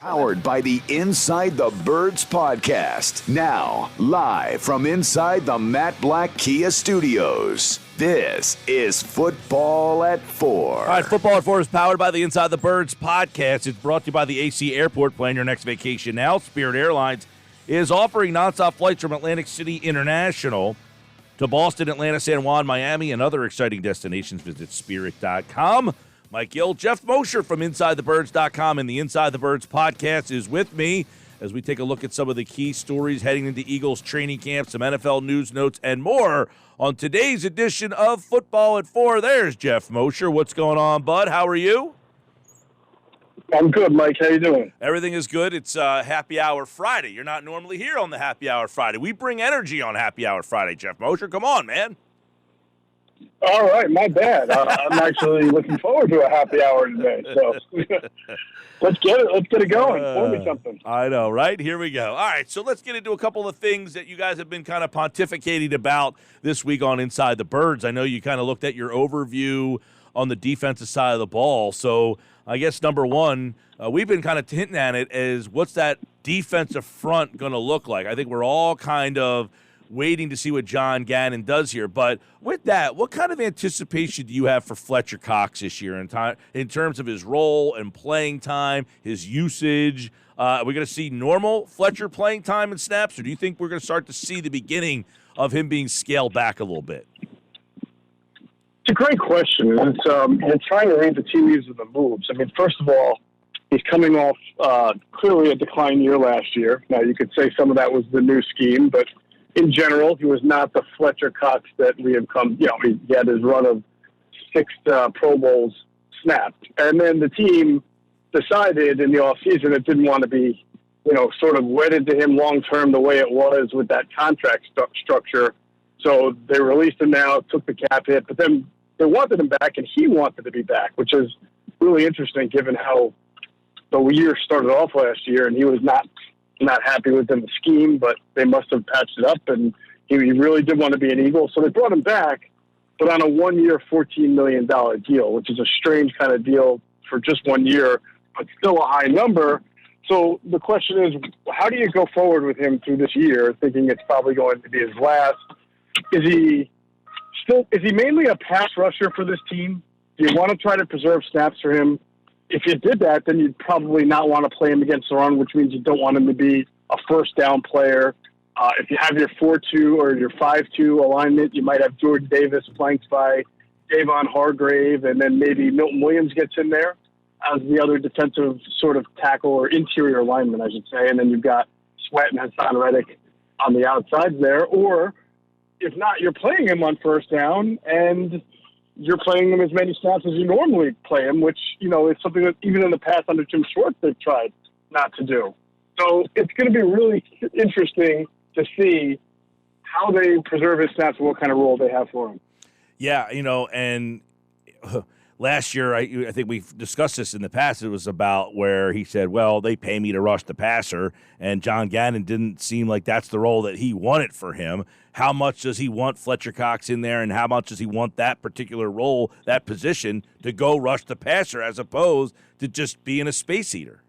Powered by the Inside the Birds podcast. Now, live from inside the Matt Black Kia Studios. This is Football at 4. All right, Football at 4 is powered by the Inside the Birds podcast. It's brought to you by the AC Airport. Plan your next vacation now. Spirit Airlines is offering nonstop flights from Atlantic City International to Boston, Atlanta, San Juan, Miami, and other exciting destinations. Visit spirit.com. Mike Gill, Geoff Mosher from InsideTheBirds.com and the Inside the Birds podcast is with me as we take a look at some of the key stories heading into Eagles training camp, some NFL news notes, and more on today's edition of Football at 4. There's Geoff Mosher. What's going on, bud? How are you? I'm good, Mike. How you doing? Everything is good. It's Happy Hour Friday. You're not normally here on the Happy Hour Friday. We bring energy on Happy Hour Friday, Geoff Mosher. Come on, man. All right, my bad. I'm actually looking forward to a happy hour today. So let's get it going. Pour me something. I know, right? Here we go. All right, so let's get into a couple of things that you guys have been kind of pontificating about this week on Inside the Birds. I know you kind of looked at your overview on the defensive side of the ball. So I guess number one, we've been kind of hinting at it as what's that defensive front going to look like? I think we're all kind of waiting to see what John Gannon does here. But with that, what kind of anticipation do you have for Fletcher Cox this year in terms of his role and playing time, his usage? Are we going to see normal Fletcher playing time and snaps, or do you think we're going to start to see the beginning of him being scaled back a little bit? It's a great question. It's trying to read the tea leaves of the moves. I mean, first of all, he's coming off clearly a decline year last year. Now, you could say some of that was the new scheme, but in general, he was not the Fletcher Cox that we have come, he had his run of 6 Pro Bowls snapped. And then the team decided in the offseason it didn't want to be, sort of wedded to him long-term the way it was with that contract structure. So they released him now, took the cap hit, but then they wanted him back and he wanted to be back, which is really interesting given how the year started off last year and he was not happy within the scheme, but they must have patched it up, and he really did want to be an Eagle. So they brought him back, but on a 1-year, $14 million deal, which is a strange kind of deal for just 1 year, but still a high number. So the question is, how do you go forward with him through this year, thinking it's probably going to be his last? Is he mainly a pass rusher for this team? Do you want to try to preserve snaps for him? If you did that, then you'd probably not want to play him against the run, which means you don't want him to be a first down player. If you have your 4-2 or your 5-2 alignment, you might have Jordan Davis flanked by Javon Hargrave, and then maybe Milton Williams gets in there as the other defensive sort of tackle or interior lineman, I should say. And then you've got Sweat and Hassan Reddick on the outsides there. Or if not, you're playing him on first down and you're playing him as many snaps as you normally play him, which, is something that even in the past under Jim Schwartz they've tried not to do. So it's going to be really interesting to see how they preserve his snaps and what kind of role they have for him. Yeah, and last year, I think we've discussed this in the past. It was about where he said, well, they pay me to rush the passer, and John Gannon didn't seem like that's the role that he wanted for him. How much does he want Fletcher Cox in there, and how much does he want that particular role, that position, to go rush the passer as opposed to just being a space eater?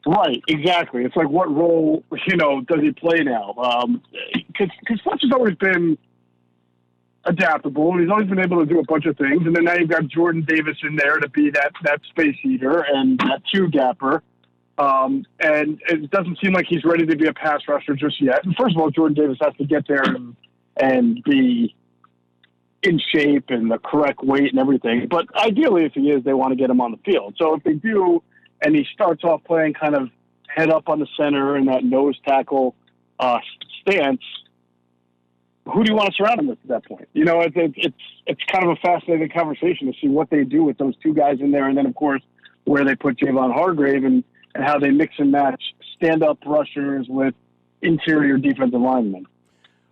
Right, exactly. It's like, what role, does he play now? Because Fletcher's always been adaptable, and he's always been able to do a bunch of things. And then now you've got Jordan Davis in there to be that space eater and that two-gapper. And it doesn't seem like he's ready to be a pass rusher just yet. And first of all, Jordan Davis has to get there and be in shape and the correct weight and everything. But ideally, if he is, they want to get him on the field. So if they do, and he starts off playing kind of head up on the center in that nose tackle stance, who do you want to surround him with at that point? It's kind of a fascinating conversation to see what they do with those two guys in there, and then, of course, where they put Javon Hargrave and how they mix and match stand-up rushers with interior defensive linemen.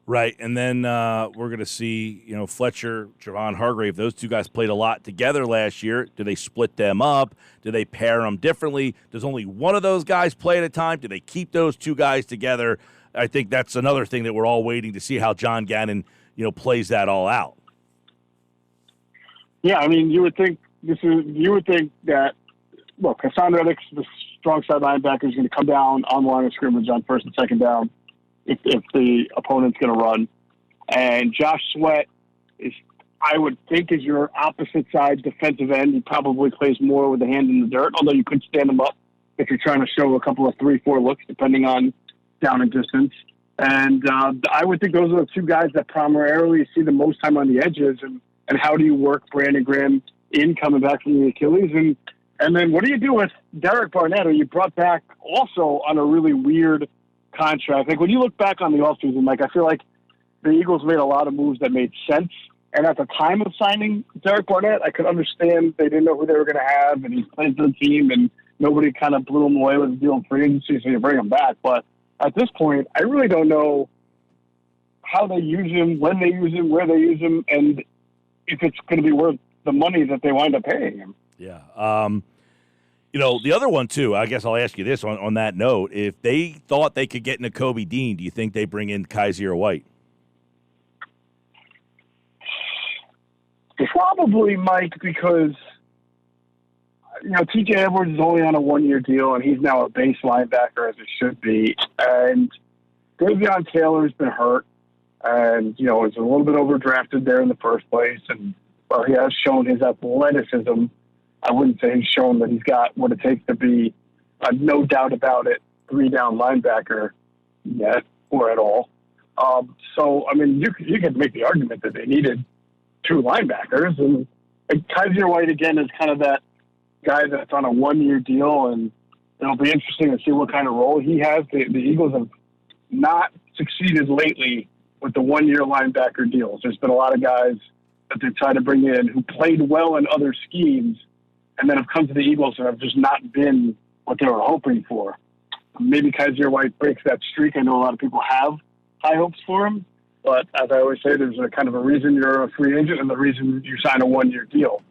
Right, and then we're going to see, Fletcher, Javon Hargrave, those two guys played a lot together last year. Do they split them up? Do they pair them differently? Does only one of those guys play at a time? Do they keep those two guys together? I think that's another thing that we're all waiting to see how John Gannon, plays that all out. Yeah, I mean, you would think that look, Hassan Reddick's the strong side linebacker is going to come down on the line of scrimmage on first and second down if the opponent's going to run. And Josh Sweat is, I would think, is your opposite side defensive end. He probably plays more with the hand in the dirt, although you could stand him up if you're trying to show a couple of 3-4 looks, depending on down and distance. And I would think those are the two guys that primarily see the most time on the edges. And how do you work Brandon Graham in coming back from the Achilles? And then what do you do with Derek Barnett, who you brought back also on a really weird contract? Like, when you look back on the offseason, like, I feel like the Eagles made a lot of moves that made sense. And at the time of signing Derek Barnett, I could understand they didn't know who they were going to have, and he played for the team, and nobody kind of blew him away with the deal in free agency, so you bring him back. But at this point, I really don't know how they use him, when they use him, where they use him, and if it's going to be worth the money that they wind up paying him. Yeah. The other one, too, I guess I'll ask you this on that note. If they thought they could get Nakobe Dean, do you think they bring in Kaiser White? Probably, Mike, because TJ Edwards is only on a 1-year deal, and he's now a base linebacker as it should be. And Davion Taylor's been hurt, and is a little bit overdrafted there in the first place. And while he has shown his athleticism, I wouldn't say he's shown that he's got what it takes to be a no doubt about it 3-down linebacker yet or at all. So I mean, you could make the argument that they needed 2 linebackers, and Kaiser White again is kind of that guy that's on a 1-year deal, and it'll be interesting to see what kind of role he has. The Eagles have not succeeded lately with the 1-year linebacker deals. There's been a lot of guys that they've tried to bring in who played well in other schemes and then have come to the Eagles and have just not been what they were hoping for. Maybe Kaiser White breaks that streak. I know a lot of people have high hopes for him, but as I always say, there's a kind of a reason you're a free agent and the reason you sign a 1-year deal.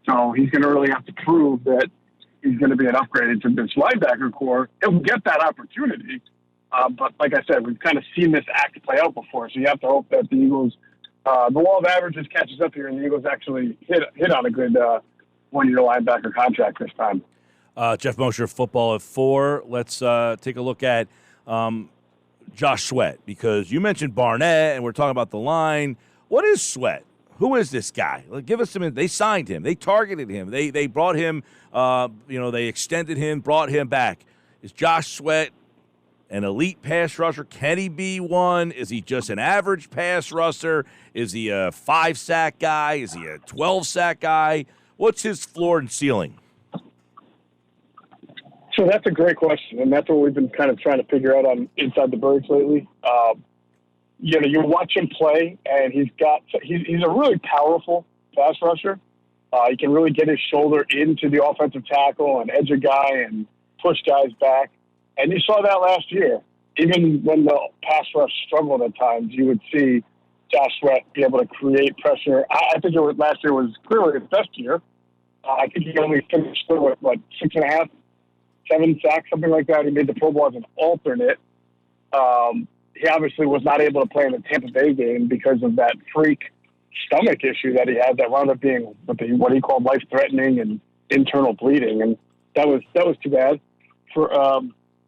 So he's going to really have to prove that he's going to be an upgrade to this linebacker core. He'll get that opportunity. But like I said, we've kind of seen this act play out before. So you have to hope that the Eagles, the law of averages catches up here and the Eagles actually hit on a good 1-year linebacker contract this time. Geoff Mosher, Football at 4. Let's take a look at Josh Sweat, because you mentioned Barnett and we're talking about the line. What is Sweat? Who is this guy? Give us some. They signed him. They targeted him. They brought him. They extended him, brought him back. Is Josh Sweat an elite pass rusher? Can he be one? Is he just an average pass rusher? Is he a 5-sack guy? Is he a 12-sack guy? What's his floor and ceiling? So that's a great question, and that's what we've been kind of trying to figure out on Inside the Birds lately. You watch him play, and he's a really powerful pass rusher. He can really get his shoulder into the offensive tackle and edge a guy and push guys back. And you saw that last year. Even when the pass rush struggled at times, you would see Josh Sweat be able to create pressure. I think last year was clearly his best year. I think he only finished with 6.5, 7 sacks, something like that. He made the Pro Bowl as an alternate. He obviously was not able to play in the Tampa Bay game because of that freak stomach issue that he had that wound up being what he called life-threatening and internal bleeding. And that was too bad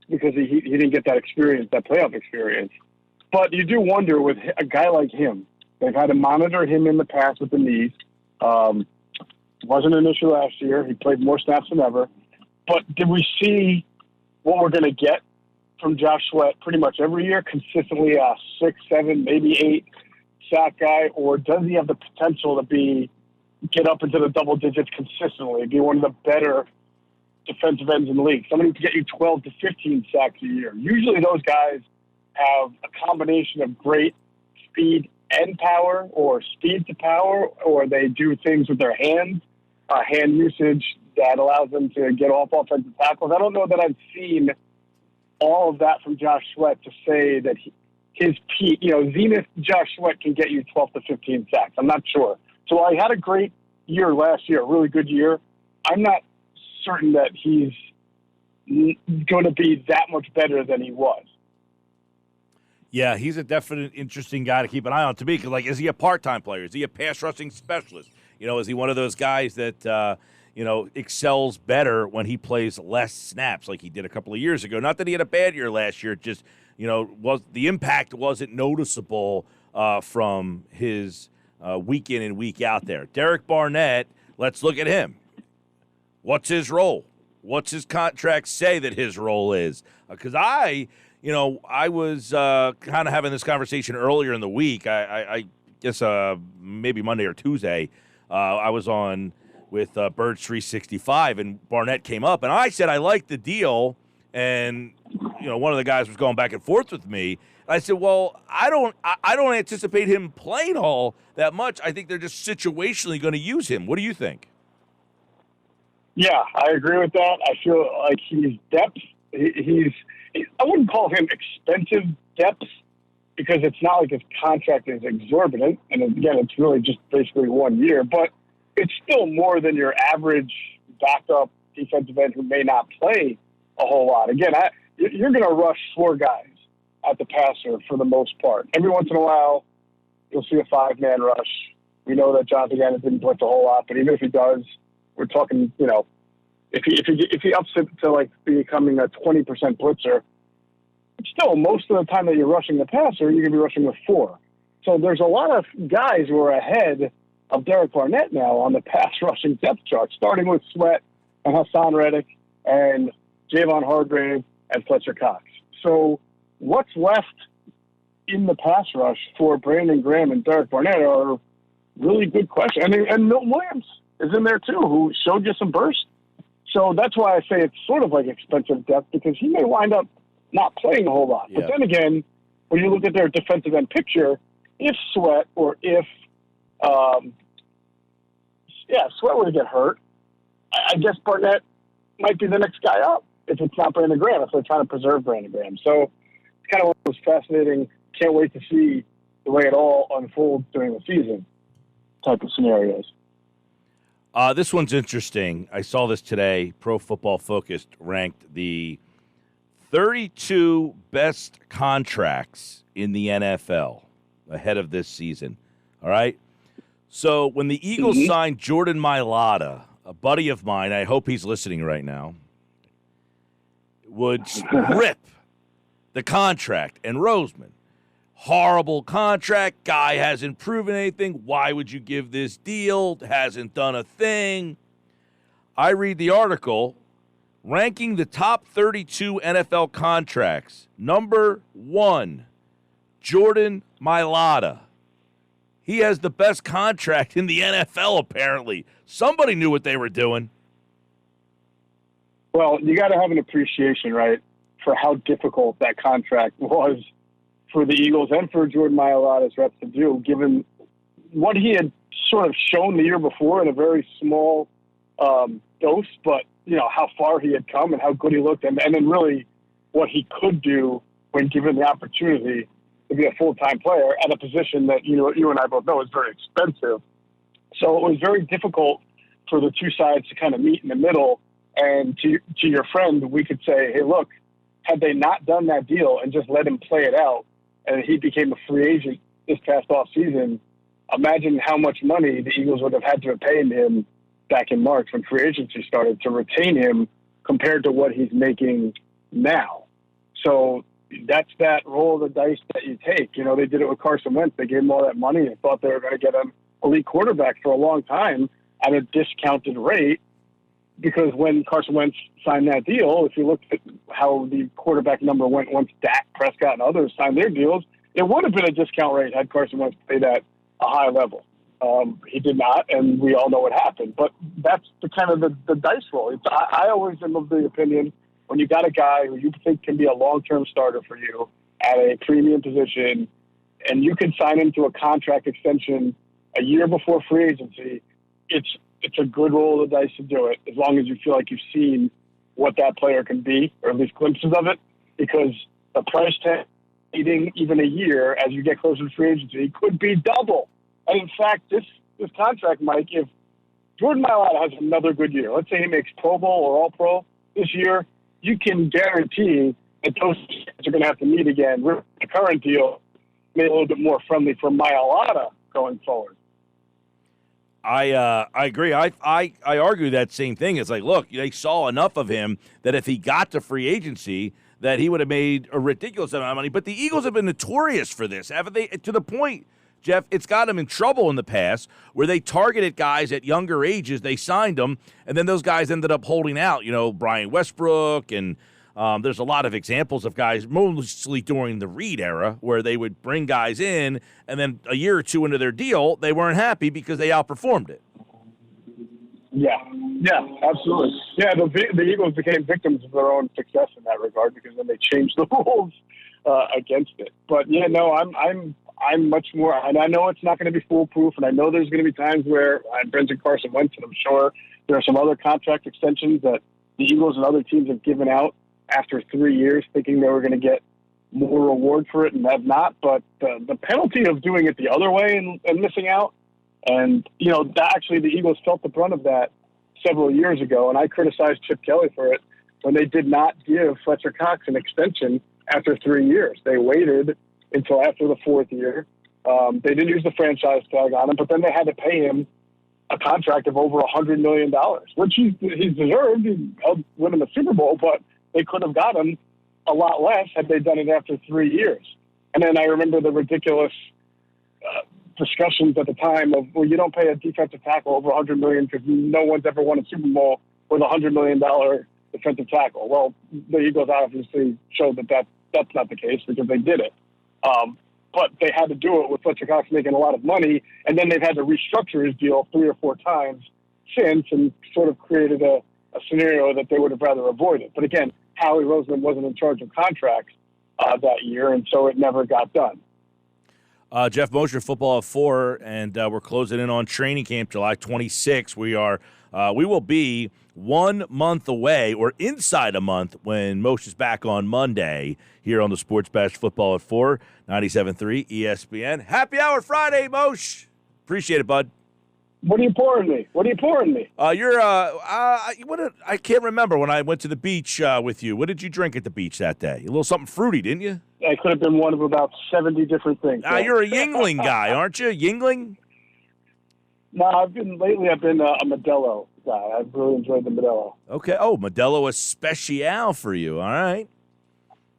because he didn't get that experience, that playoff experience. But you do wonder with a guy like him, they've had to monitor him in the past with the knees. Wasn't an issue last year. He played more snaps than ever. But did we see what we're going to get from Josh Sweat pretty much every year, consistently a 6, 7, maybe 8 sack guy, or does he have the potential to get up into the double digits consistently, be one of the better defensive ends in the league, somebody who can get you 12 to 15 sacks a year? Usually those guys have a combination of great speed and power, or speed to power, or they do things with their hands, hand usage that allows them to get off offensive tackles. I don't know that I've seen all of that from Josh Sweat to say that his peak, zenith Josh Sweat can get you 12 to 15 sacks. I'm not sure. So while he had a great year last year, a really good year, I'm not certain that he's going to be that much better than he was. Yeah, he's a definite interesting guy to keep an eye on. To me, because is he a part-time player? Is he a pass rushing specialist? Is he one of those guys that excels better when he plays less snaps like he did a couple of years ago. Not that he had a bad year last year, just, was the impact wasn't noticeable from his week in and week out there. Derek Barnett, let's look at him. What's his role? What's his contract say that his role is? Because I was kind of having this conversation earlier in the week. I guess maybe Monday or Tuesday. I was on with Birds 365, and Barnett came up, and I said I liked the deal, and one of the guys was going back and forth with me. I said, well, I don't anticipate him playing all that much. I think they're just situationally going to use him. What do you think? Yeah, I agree with that. I feel like he's depth. I wouldn't call him expensive depth because it's not like his contract is exorbitant. And again, it's really just basically 1 year, but it's still more than your average backup defensive end who may not play a whole lot. Again, you're going to rush 4 guys at the passer for the most part. Every once in a while, you'll see a 5-man rush. We know that Jonathan Gannon didn't blitz a whole lot, but even if he does, we're talking, if he ups it to like becoming a 20% blitzer, still most of the time that you're rushing the passer, you're going to be rushing with 4. So there's a lot of guys who are ahead of Derek Barnett now on the pass rushing depth chart, starting with Sweat and Hassan Reddick and Javon Hargrave and Fletcher Cox. So what's left in the pass rush for Brandon Graham and Derek Barnett are really good questions. And Milton Williams is in there too, who showed you some burst. So that's why I say it's sort of like expensive depth, because he may wind up not playing a whole lot. Yeah. But then again, when you look at their defensive end picture, if Sweat or if Sweat were to get hurt, I guess Barnett might be the next guy up if it's not Brandon Graham, if they're trying to preserve Brandon Graham. So it's kind of one of those fascinating, can't wait to see the way it all unfolds during the season type of scenarios. This one's interesting. I saw this today. Pro Football Focus ranked the 32 best contracts in the NFL ahead of this season. All right? So when the Eagles signed Jordan Mailata, a buddy of mine, I hope he's listening right now, would rip the contract. And Roseman, horrible contract. Guy hasn't proven anything. Why would you give this deal? Hasn't done a thing. I read the article ranking the top 32 NFL contracts. Number 1, Jordan Mailata. He has the best contract in the NFL, apparently. Somebody knew what they were doing. Well, you got to have an appreciation, right, for how difficult that contract was for the Eagles and for Jordan Mailata's reps to do, given what he had sort of shown the year before in a very small dose, but, how far he had come and how good he looked, and then really what he could do when given the opportunity to be a full-time player at a position that, you and I both know is very expensive. So it was very difficult for the two sides to kind of meet in the middle. And to your friend, we could say, hey, look, had they not done that deal and just let him play it out, and he became a free agent this past offseason, imagine how much money the Eagles would have had to have paid him back in March when free agency started to retain him compared to what he's making now. So that's that roll of the dice that you take. They did it with Carson Wentz. They gave him all that money and thought they were going to get an elite quarterback for a long time at a discounted rate, because when Carson Wentz signed that deal, if you looked at how the quarterback number went once Dak Prescott and others signed their deals, it would have been a discount rate had Carson Wentz played at a high level. He did not, and we all know what happened. But that's the kind of the dice roll. I always am of the opinion, when you got a guy who you think can be a long-term starter for you at a premium position, and you can sign him to a contract extension a year before free agency, it's a good roll of the dice to do it, as long as you feel like you've seen what that player can be, or at least glimpses of it, because the price tag even a year as you get closer to free agency could be double. And in fact, this contract, Mike, if Jordan Mailata has another good year, let's say he makes Pro Bowl or All-Pro this year, you can guarantee that those are going to have to meet again. The current deal made a little bit more friendly for Mailata going forward. I agree. I argue that same thing. It's like, look, they saw enough of him that if he got to free agency, that he would have made a ridiculous amount of money. But the Eagles have been notorious for this, haven't they? To the point, Jeff, it's got them in trouble in the past where they targeted guys at younger ages. They signed them, and then those guys ended up holding out. You know, Brian Westbrook, and there's a lot of examples of guys, mostly during the Reed era, where they would bring guys in, and then a year or two into their deal, they weren't happy because they outperformed it. Yeah, absolutely. Yeah, the Eagles became victims of their own success in that regard because then they changed the rules against it. But yeah, no, I'm much more, and I know it's not going to be foolproof, and I know there's going to be times where Brendan Carson Wentz, and I'm sure there are some other contract extensions that the Eagles and other teams have given out after 3 years, thinking they were going to get more reward for it, and have not. But the penalty of doing it the other way and missing out. And, you know, actually the Eagles felt the brunt of that several years ago, and I criticized Chip Kelly for it when they did not give Fletcher Cox an extension after 3 years. They waited until after the fourth year. They didn't use the franchise tag on him, but then they had to pay him a contract of over $100 million, which he's deserved. He helped win him a Super Bowl, but they could have got him a lot less had they done it after 3 years. And then I remember the ridiculous discussions at the time of, well, you don't pay a defensive tackle over $100 million because no one's ever won a Super Bowl with a $100 million defensive tackle. Well, the Eagles obviously showed that that's not the case because they did it. But they had to do it with Fletcher Cox making a lot of money, and then they've had to restructure his deal 3 or 4 times since and sort of created a scenario that they would have rather avoided. But again, Howie Roseman wasn't in charge of contracts that year, and so it never got done. Geoff Mosher, Football at 4, and we're closing in on training camp July 26th. We will be 1 month away, or inside a month, when Mosher's back on Monday here on the Sports Bash Football at 4, 97.3 ESPN. Happy Hour Friday, Moshe. Appreciate it, bud. What are you pouring me? I can't remember when I went to the beach with you. What did you drink at the beach that day? A little something fruity, didn't you? I could have been one of about 70 different things. You're a Yingling guy, aren't you? Yingling? No, I've been a Modelo guy. I've really enjoyed the Modelo. Okay. Oh, Modelo Especial for you. All right.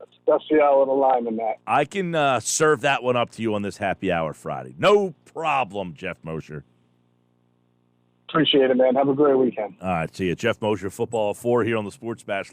Especial with a lime in that. I can serve that one up to you on this Happy Hour Friday. No problem, Geoff Mosher. Appreciate it, man. Have a great weekend. All right. See you. Geoff Mosher, Football at 4 here on the Sports Bash.